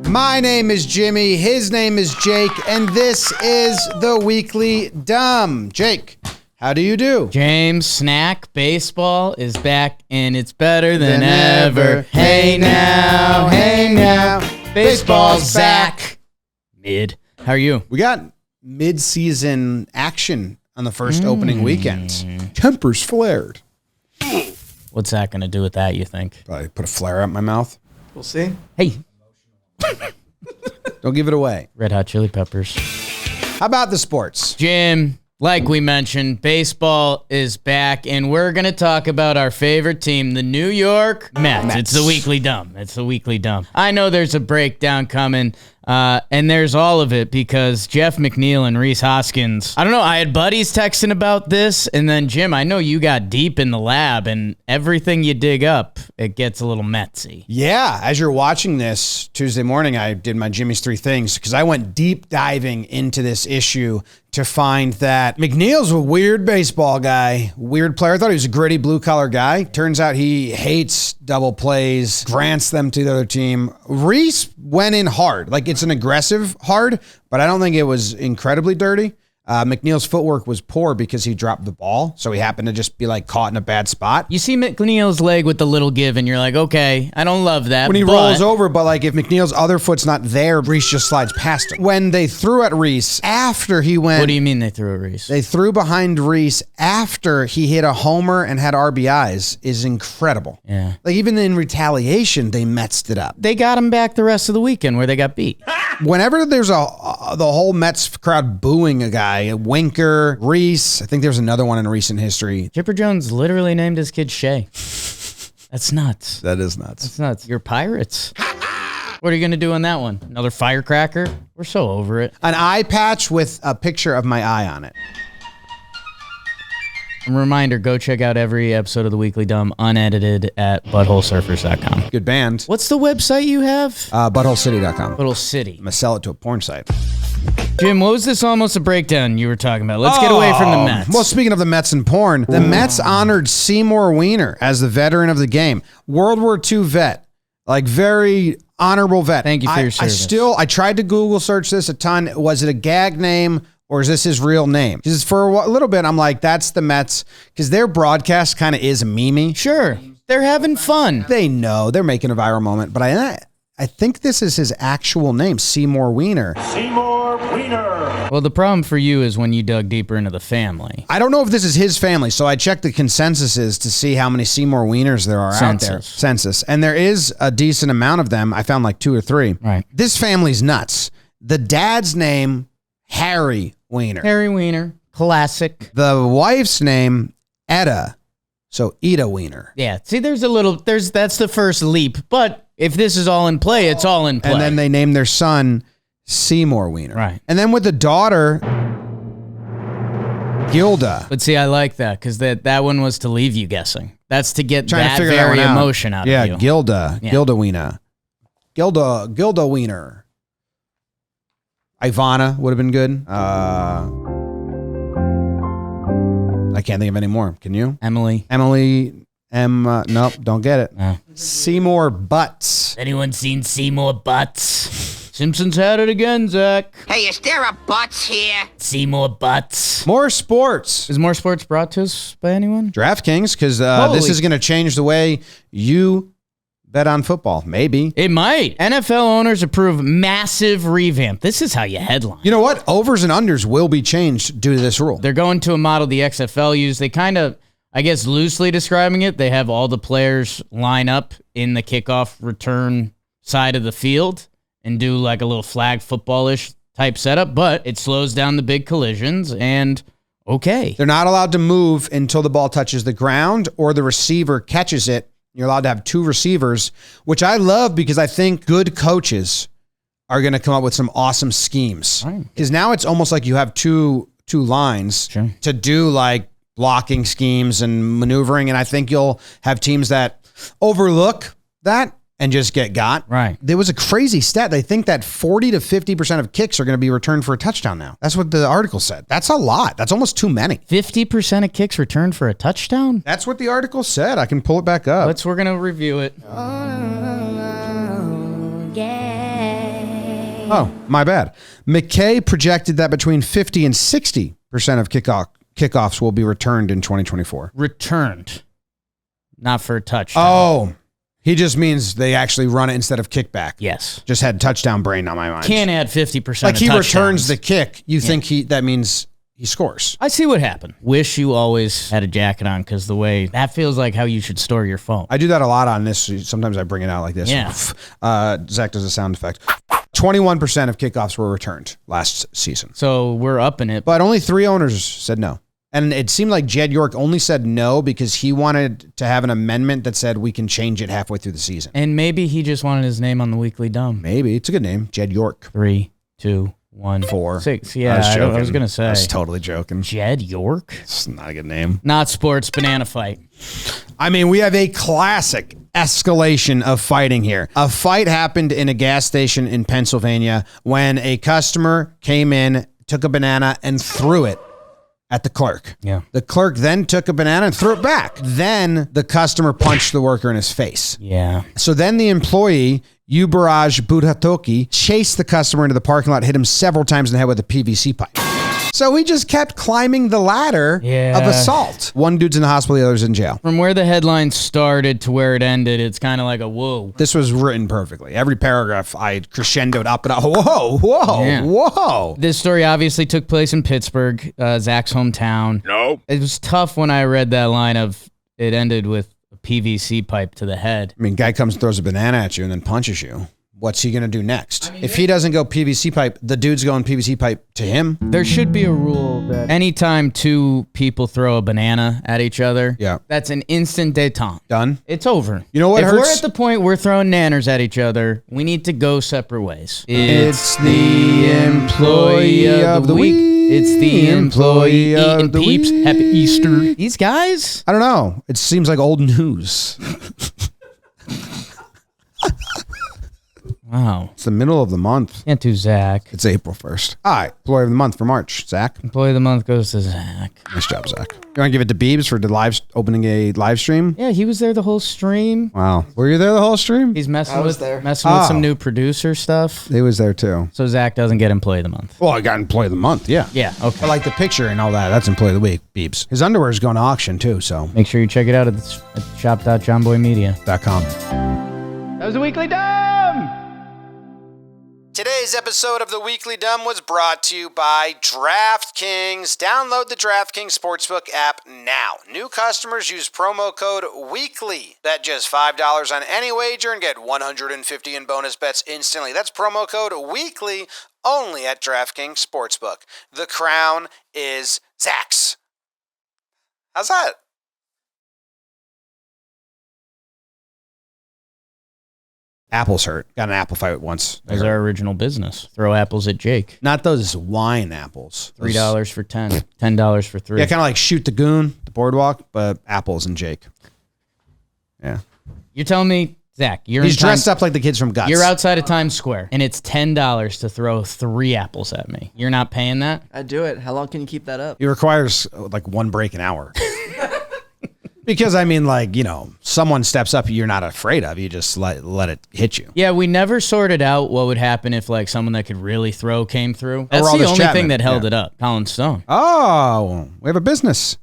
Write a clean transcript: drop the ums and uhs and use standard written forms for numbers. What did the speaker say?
My name is Jimmy, his name is Jake, and this is the Weekly Dumb. Jake, how do you do? James, snack, baseball is back, and it's better than ever. Hey now, baseball's back. Mid. How are you? We got mid-season action on the first opening weekend. Tempers flared. What's that going to do with that, you think? Probably put a flare up my mouth. We'll see. Hey. Don't give it away. Red Hot Chili Peppers. How about the sports? Jim, like we mentioned, baseball is back, and we're going to talk about our favorite team, the New York Mets. It's the Weekly Dumb. I know there's a breakdown coming, and there's all of it because Jeff McNeil and Rhys Hoskins. I don't know, I had buddies texting about this, and then Jim, I know you got deep in the lab, and everything you dig up, it gets a little Metsy. Yeah, as you're watching this Tuesday morning, I did my Jimmy's 3 Things because I went deep diving into this issue to find that McNeil's a weird baseball guy, weird player. I thought he was a gritty blue-collar guy. Turns out he hates double plays, grants them to the other team. Rhys went in hard. Like, it's an aggressive hard, but I don't think it was incredibly dirty. McNeil's footwork was poor because he dropped the ball, so he happened to just be like caught in a bad spot. You see McNeil's leg with the little give, and you're like, okay, I don't love that. When he rolls over, but like if McNeil's other foot's not there, Rhys just slides past him. When they threw at Rhys after he went... What do you mean they threw at Rhys? They threw behind Rhys after he hit a homer and had RBIs is incredible. Yeah. Like even in retaliation, they messed it up. They got him back the rest of the weekend where they got beat. Whenever there's the whole Mets crowd booing a guy, Winker, Rhys, I think there's another one in recent history. Chipper Jones literally named his kid Shea. That's nuts. That is nuts. That's nuts. You're Pirates. What are you going to do on that one? Another firecracker? We're so over it. An eye patch with a picture of my eye on it. A reminder, go check out every episode of The Weekly Dumb unedited at buttholesurfers.com. Good band. What's the website you have? Buttholecity.com. Butthole City. I'm going to sell it to a porn site. Jim, what was this almost a breakdown you were talking about? Let's get away from the Mets. Well, speaking of the Mets and porn, the Mets honored Seymour Weer as the veteran of the game. World War II vet. Like, very honorable vet. Thank you for your service. I tried to Google search this a ton. Was it a gag name? Or is this his real name? Because for a little bit, I'm like, that's the Mets. Because their broadcast kind of is memey. Sure. They're having fun. They know. They're making a viral moment. But I think this is his actual name, Seymour Weer. Seymour Weer. Well, the problem for you is when you dug deeper into the family. I don't know if this is his family, so I checked the consensuses to see how many Seymour Wieners there are out there. Census. And there is a decent amount of them. I found like 2 or 3. Right. This family's nuts. The dad's name, Harry Wiener. Harry Wiener. Classic. The wife's name, Etta. So Ida Wiener. Yeah. See, that's the first leap. But if this is all in play, it's all in play. And then they named their son Seymour Wiener. Right. And then with the daughter, Gilda. But see, I like that because that one was to leave you guessing. That's to get that figure very that emotion out of you. Yeah, Gilda. Yeah. Gilda Wiener. Gilda Wiener. Ivana would have been good. I can't think of any more. Can you? Emily. Nope, don't get it. No. Seymour Butts. Anyone seen Seymour Butts? Simpsons had it again, Zach. Hey, is there a Butts here? Seymour Butts. More sports. Is more sports brought to us by anyone? DraftKings, because this is going to change the way you bet on football. Maybe. It might. NFL owners approve massive revamp. This is how you headline. You know what? Overs and unders will be changed due to this rule. They're going to a model the XFL used. They kind of, I guess loosely describing it, they have all the players line up in the kickoff return side of the field and do like a little flag football-ish type setup, but it slows down the big collisions and okay. They're not allowed to move until the ball touches the ground or the receiver catches it. You're allowed to have 2 receivers, which I love because I think good coaches are going to come up with some awesome schemes. Because now it's almost like you have two lines to do like blocking schemes and maneuvering, and I think you'll have teams that overlook that and just get got. Right. There was a crazy stat. They think that 40 to 50% of kicks are going to be returned for a touchdown now. That's what the article said. That's a lot. That's almost too many. 50% of kicks returned for a touchdown? That's what the article said. I can pull it back up. We're going to review it. Oh, yeah. Oh, my bad. McKay projected that between 50 and 60% of kickoffs will be returned in 2024. Returned. Not for a touchdown. Oh, he just means they actually run it instead of kickback. Yes. Just had touchdown brain on my mind. Can't add 50%. Like he of returns the kick. You think that means he scores. I see what happened. Wish you always had a jacket on because the way that feels like how you should store your phone. I do that a lot on this. Sometimes I bring it out like this. Yeah. Zach does a sound effect. 21% of kickoffs were returned last season. So we're upping it. But only 3 owners said no. And it seemed like Jed York only said no because he wanted to have an amendment that said we can change it halfway through the season. And maybe he just wanted his name on the Weekly Dumb. Maybe. It's a good name. Jed York. 3, 2, 1, 4, 6. Yeah, I was going to say. I was totally joking. Jed York? It's not a good name. Not sports, banana fight. I mean, we have a classic escalation of fighting here. A fight happened in a gas station in Pennsylvania when a customer came in, took a banana, and threw it at the clerk. Yeah. The clerk then took a banana and threw it back. Then the customer punched the worker in his face. Yeah. So then the employee, Yubaraj Budhatoki, chased the customer into the parking lot, hit him several times in the head with a PVC pipe. So he just kept climbing the ladder of assault. One dude's in the hospital, the other's in jail. From where the headline started to where it ended, it's kind of like a whoa. This was written perfectly. Every paragraph I crescendoed up and up. Whoa, whoa, Yeah. whoa. This story obviously took place in Pittsburgh, Zach's hometown. No. It was tough when I read that line of it ended with a PVC pipe to the head. I mean, guy comes and throws a banana at you and then punches you. What's he going to do next? If he doesn't go PVC pipe, the dude's going PVC pipe to him. There should be a rule that anytime 2 people throw a banana at each other, that's an instant détente. Done. It's over. You know what if hurts? we're at the point we're throwing nanners at each other, we need to go separate ways. It's the employee of the week. It's the employee of eating the peeps. week. Happy Easter. These guys? I don't know. It seems like old news. Wow. It's the middle of the month. Can't do Zach. It's April 1st. All right. Employee of the month for March. Zach. Employee of the month goes to Zach. Nice job, Zach. You want to give it to Beebs for opening a live stream? Yeah, he was there the whole stream. Wow. Were you there the whole stream? He's messing with Oh. some new producer stuff. He was there too. So Zach doesn't get employee of the month. Well, I got employee of the month. Yeah. Yeah, okay. I like the picture and all that. That's employee of the week, Beebs. His underwear is going to auction too, so Make sure you check it out at shop.jomboymedia.com. .com. That was the Weekly Dumb! Today's episode of The Weekly Dumb was brought to you by DraftKings. Download the DraftKings Sportsbook app now. New customers use promo code WEEKLY. Bet just $5 on any wager and get $150 in bonus bets instantly. That's promo code WEEKLY only at DraftKings Sportsbook. The crown is Zach's. How's that? Apples hurt. Got an apple fight once. That was our original business. Throw apples at Jake. Not those wine apples. $3 for 10. $10 for 3. Yeah, kind of like Shoot the Goon, the boardwalk, but apples and Jake. Yeah. You're telling me, Zach, He's dressed up like the kids from Guts. You're outside of Times Square, and it's $10 to throw 3 apples at me. You're not paying that? I'd do it. How long can you keep that up? He requires like one break an hour. Because, I mean, like, you know, someone steps up you're not afraid of. You just let it hit you. Yeah, we never sorted out what would happen if, like, someone that could really throw came through. That's the Aroldis only Chapman, thing that held it up. Colin Stone. Oh, we have a business.